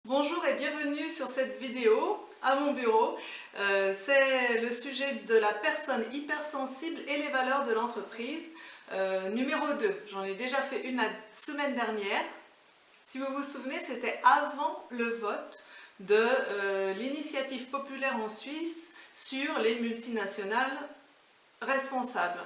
Bonjour et bienvenue sur cette vidéo à mon bureau. C'est le sujet de la personne hypersensible et les valeurs de l'entreprise. Numéro 2, j'en ai déjà fait une la semaine dernière. Si vous vous souvenez, c'était avant le vote de l'initiative populaire en Suisse sur les multinationales responsables.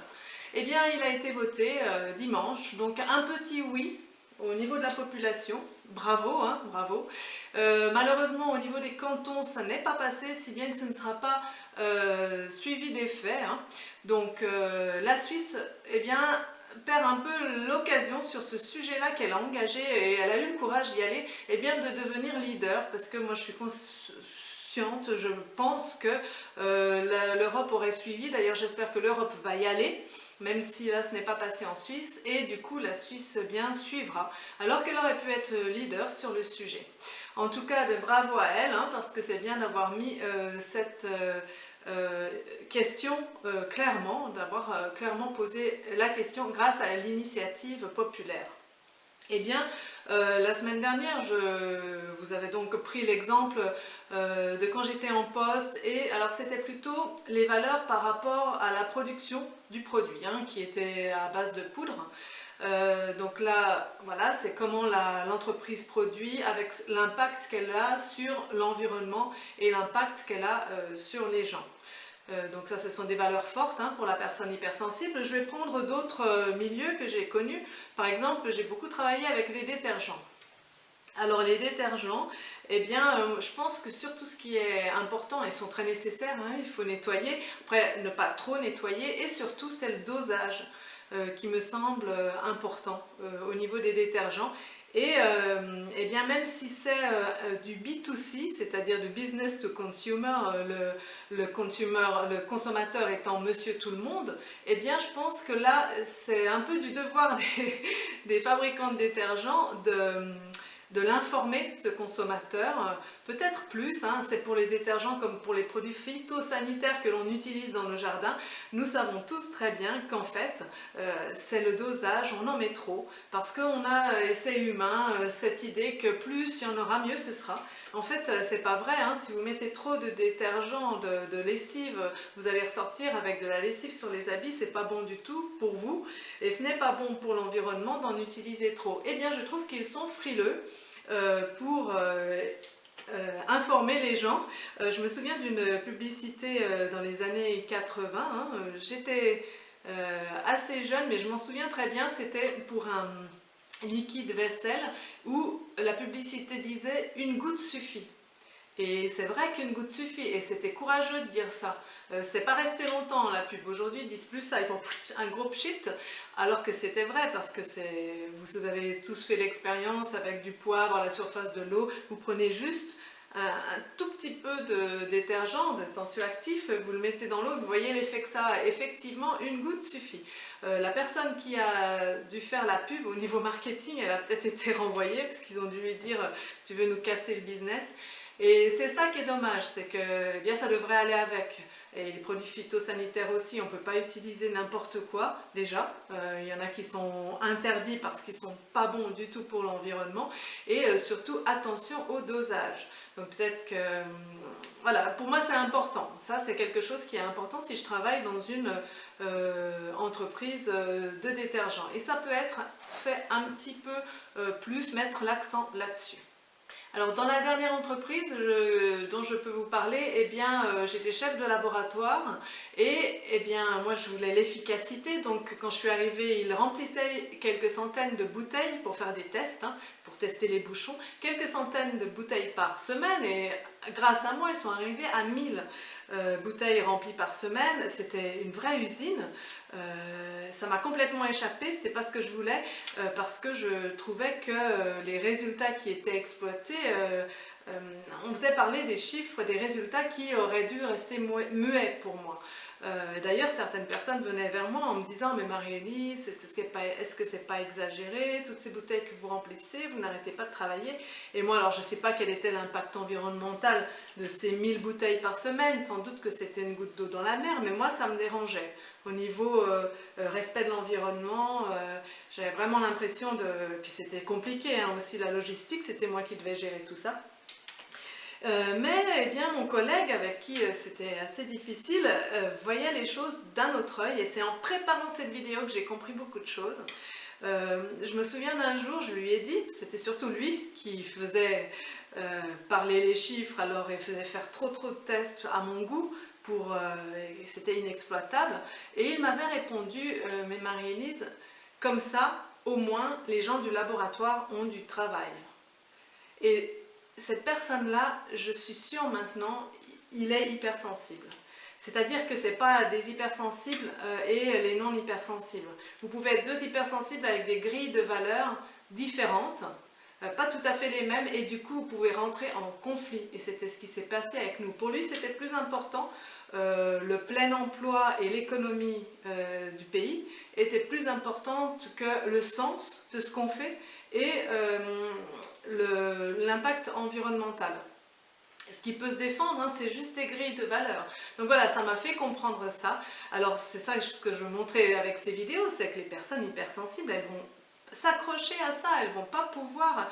Eh bien, il a été voté dimanche, donc un petit oui au niveau de la population. Bravo, hein, bravo. Malheureusement, au niveau des cantons, ça n'est pas passé, si bien que ce ne sera pas suivi des faits. Hein. Donc, la Suisse, eh bien, perd un peu l'occasion sur ce sujet-là qu'elle a engagé et elle a eu le courage d'y aller, eh bien, de devenir leader, parce que moi, je suis consciente, je pense que l'Europe aurait suivi. D'ailleurs, j'espère que l'Europe va y aller, même si là ce n'est pas passé en Suisse, et du coup la Suisse bien suivra, alors qu'elle aurait pu être leader sur le sujet. En tout cas, bravo à elle, hein, parce que c'est bien d'avoir mis cette question clairement, d'avoir clairement posé la question grâce à l'initiative populaire. Eh bien, la semaine dernière, vous avez donc pris l'exemple de quand j'étais en poste, et alors c'était plutôt les valeurs par rapport à la production du produit, hein, qui était à base de poudre. Donc là, voilà, c'est comment l'entreprise produit avec l'impact qu'elle a sur l'environnement et l'impact qu'elle a sur les gens. Donc ça, ce sont des valeurs fortes, hein, pour la personne hypersensible. Je vais prendre d'autres milieux que j'ai connus. Par exemple, j'ai beaucoup travaillé avec les détergents. Alors les détergents, eh bien, je pense que sur tout ce qui est important, ils sont très nécessaires, hein, il faut nettoyer, après ne pas trop nettoyer, et surtout c'est le dosage qui me semble important au niveau des détergents. Et eh bien, même si c'est du B2C, c'est-à-dire du business to consumer, le consommateur étant monsieur tout le monde, eh bien je pense que là c'est un peu du devoir des fabricants de détergents de l'informer, ce consommateur, peut-être plus, hein, c'est pour les détergents comme pour les produits phytosanitaires que l'on utilise dans nos jardins. Nous savons tous très bien qu'en fait, c'est le dosage, on en met trop, parce qu'on a, essai humain, cette idée que plus il y en aura, mieux ce sera. En fait, c'est pas vrai, hein. Si vous mettez trop de détergents, de lessive, vous allez ressortir avec de la lessive sur les habits, c'est pas bon du tout pour vous, et ce n'est pas bon pour l'environnement d'en utiliser trop. Eh bien, je trouve qu'ils sont frileux pour informer les gens. Je me souviens d'une publicité dans les années 80, hein, j'étais assez jeune, mais je m'en souviens très bien, c'était pour un liquide vaisselle où la publicité disait « une goutte suffit ». Et c'est vrai qu'une goutte suffit, et c'était courageux de dire ça. C'est pas resté longtemps la pub, aujourd'hui ils disent plus ça, ils font un gros pchit, alors que c'était vrai, parce que vous avez tous fait l'expérience avec du poivre à la surface de l'eau, vous prenez juste un tout petit peu de détergent, de tensioactif, vous le mettez dans l'eau, vous voyez l'effet que ça a. Effectivement, une goutte suffit. La personne qui a dû faire la pub au niveau marketing, elle a peut-être été renvoyée, parce qu'ils ont dû lui dire « tu veux nous casser le business ». Et c'est ça qui est dommage, c'est que eh bien, ça devrait aller avec. Et les produits phytosanitaires aussi, on ne peut pas utiliser n'importe quoi, déjà. Il y en a qui sont interdits parce qu'ils ne sont pas bons du tout pour l'environnement. Et surtout, attention au dosage. Donc peut-être que... voilà, pour moi c'est important. Ça, c'est quelque chose qui est important si je travaille dans une entreprise de détergents. Et ça peut être fait un petit peu plus, mettre l'accent là-dessus. Alors dans la dernière entreprise dont je peux vous parler, eh bien j'étais chef de laboratoire, et eh bien moi je voulais l'efficacité, donc quand je suis arrivée, ils remplissaient quelques centaines de bouteilles pour faire des tests, hein, pour tester les bouchons, quelques centaines de bouteilles par semaine, et grâce à moi ils sont arrivés à 1000 bouteilles remplies par semaine. C'était une vraie usine. Ça m'a complètement échappé, c'était pas ce que je voulais, parce que je trouvais que les résultats qui étaient exploités, on faisait parler des chiffres, des résultats qui auraient dû rester muets pour moi. D'ailleurs, certaines personnes venaient vers moi en me disant « Mais Marie-Élise, est-ce que c'est pas exagéré? Toutes ces bouteilles que vous remplissez, vous n'arrêtez pas de travailler. » Et moi, alors je ne sais pas quel était l'impact environnemental de ces 1000 bouteilles par semaine, sans doute que c'était une goutte d'eau dans la mer, mais moi ça me dérangeait. Au niveau respect de l'environnement, j'avais vraiment l'impression de... Puis c'était compliqué, hein, aussi la logistique, c'était moi qui devais gérer tout ça. Mais eh bien, mon collègue avec qui c'était assez difficile voyait les choses d'un autre œil et c'est en préparant cette vidéo que j'ai compris beaucoup de choses. Je me souviens d'un jour, je lui ai dit, c'était surtout lui qui faisait parler les chiffres, alors il faisait faire trop de tests à mon goût, c'était inexploitable, et il m'avait répondu, mais Marie-Élise, comme ça, au moins, les gens du laboratoire ont du travail. Et cette personne-là, je suis sûre maintenant, il est hypersensible. C'est-à-dire que ce n'est pas des hypersensibles et les non hypersensibles. Vous pouvez être deux hypersensibles avec des grilles de valeurs différentes, pas tout à fait les mêmes, et du coup vous pouvez rentrer en conflit. Et c'était ce qui s'est passé avec nous. Pour lui, c'était plus important, le plein emploi et l'économie du pays étaient plus importantes que le sens de ce qu'on fait et l'impact environnemental. Ce qui peut se défendre, hein, c'est juste des grilles de valeurs. Donc voilà, ça m'a fait comprendre ça. Alors c'est ça que je veux montrer avec ces vidéos, c'est que les personnes hypersensibles, elles vont s'accrocher à ça, elles vont pas pouvoir...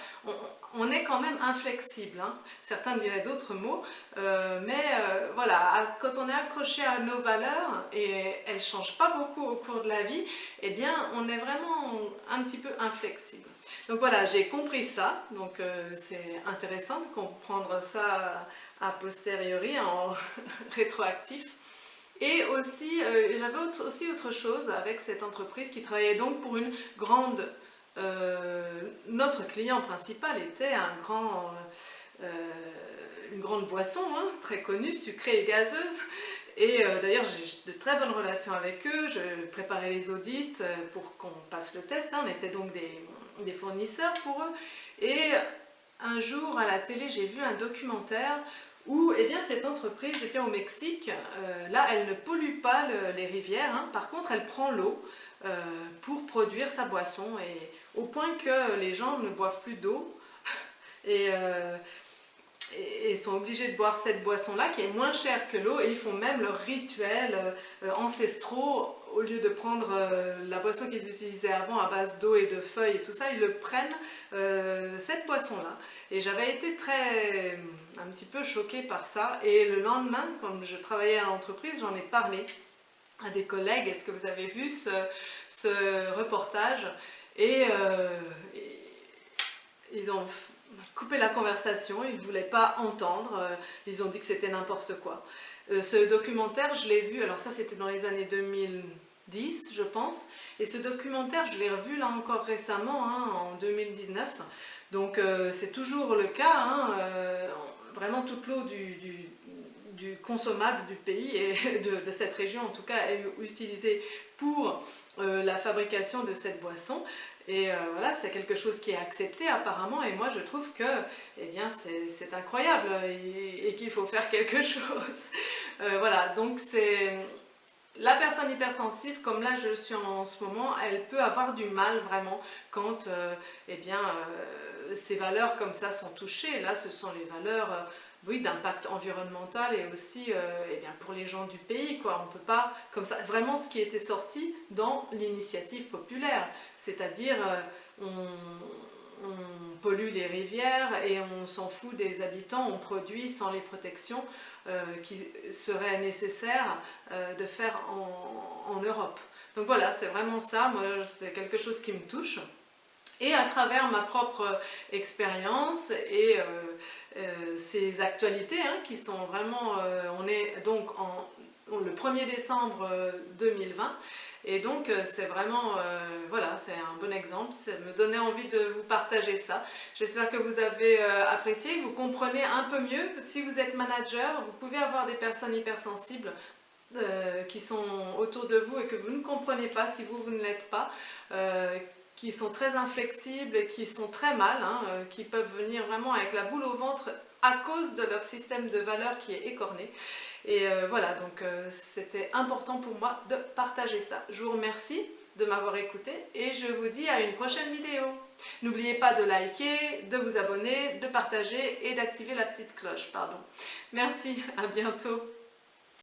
On est quand même inflexible, hein. Certains diraient d'autres mots, voilà, quand on est accroché à nos valeurs et elles ne changent pas beaucoup au cours de la vie, eh bien on est vraiment un petit peu inflexible. Donc voilà, j'ai compris ça, donc c'est intéressant de comprendre ça a posteriori, en rétroactif. Et aussi, j'avais aussi autre chose avec cette entreprise qui travaillait donc pour une grande... notre client principal était une grande boisson, hein, très connue, sucrée et gazeuse. Et d'ailleurs, j'ai de très bonnes relations avec eux. Je préparais les audits pour qu'on passe le test, hein. On était donc des fournisseurs pour eux. Et un jour, à la télé, j'ai vu un documentaire où eh bien, cette entreprise, eh bien, au Mexique, là, elle ne pollue pas les rivières, hein. Par contre, elle prend l'eau pour produire sa boisson, et au point que les gens ne boivent plus d'eau et sont obligés de boire cette boisson-là qui est moins chère que l'eau, et ils font même leurs rituels ancestraux. Au lieu de prendre la boisson qu'ils utilisaient avant à base d'eau et de feuilles et tout ça, ils le prennent cette boisson-là. Et j'avais été un petit peu choquée par ça, et le lendemain, quand je travaillais à l'entreprise, j'en ai parlé à des collègues. Est-ce que vous avez vu ce reportage? Et ils ont coupé la conversation, ils ne voulaient pas entendre, ils ont dit que c'était n'importe quoi. Ce documentaire, je l'ai vu, alors ça c'était dans les années 2010 je pense, et ce documentaire je l'ai revu là encore récemment, hein, en 2019, donc c'est toujours le cas, hein, vraiment toute l'eau du consommable du pays et de cette région en tout cas est utilisée pour la fabrication de cette boisson. Et voilà, c'est quelque chose qui est accepté apparemment, et moi je trouve que eh bien, c'est incroyable et qu'il faut faire quelque chose. Voilà, donc c'est la personne hypersensible, comme là je suis en ce moment, elle peut avoir du mal vraiment quand eh bien, ces valeurs comme ça sont touchées. Là, ce sont les valeurs... oui, d'impact environnemental et aussi eh bien, pour les gens du pays, quoi. On peut pas, comme ça, vraiment ce qui était sorti dans l'initiative populaire, c'est-à-dire on pollue les rivières et on s'en fout des habitants, on produit sans les protections qui seraient nécessaires de faire en Europe. Donc voilà, c'est vraiment ça, moi c'est quelque chose qui me touche. Et à travers ma propre expérience et ces actualités, hein, qui sont vraiment... on est donc le 1er décembre 2020, et donc c'est vraiment... voilà, c'est un bon exemple, ça me donnait envie de vous partager ça. J'espère que vous avez apprécié, que vous comprenez un peu mieux. Si vous êtes manager, vous pouvez avoir des personnes hypersensibles qui sont autour de vous et que vous ne comprenez pas si vous ne l'êtes pas, qui sont très inflexibles et qui sont très mal, hein, qui peuvent venir vraiment avec la boule au ventre à cause de leur système de valeurs qui est écorné. Et voilà, donc c'était important pour moi de partager ça. Je vous remercie de m'avoir écouté et je vous dis à une prochaine vidéo. N'oubliez pas de liker, de vous abonner, de partager et d'activer la petite cloche. Pardon. Merci, à bientôt.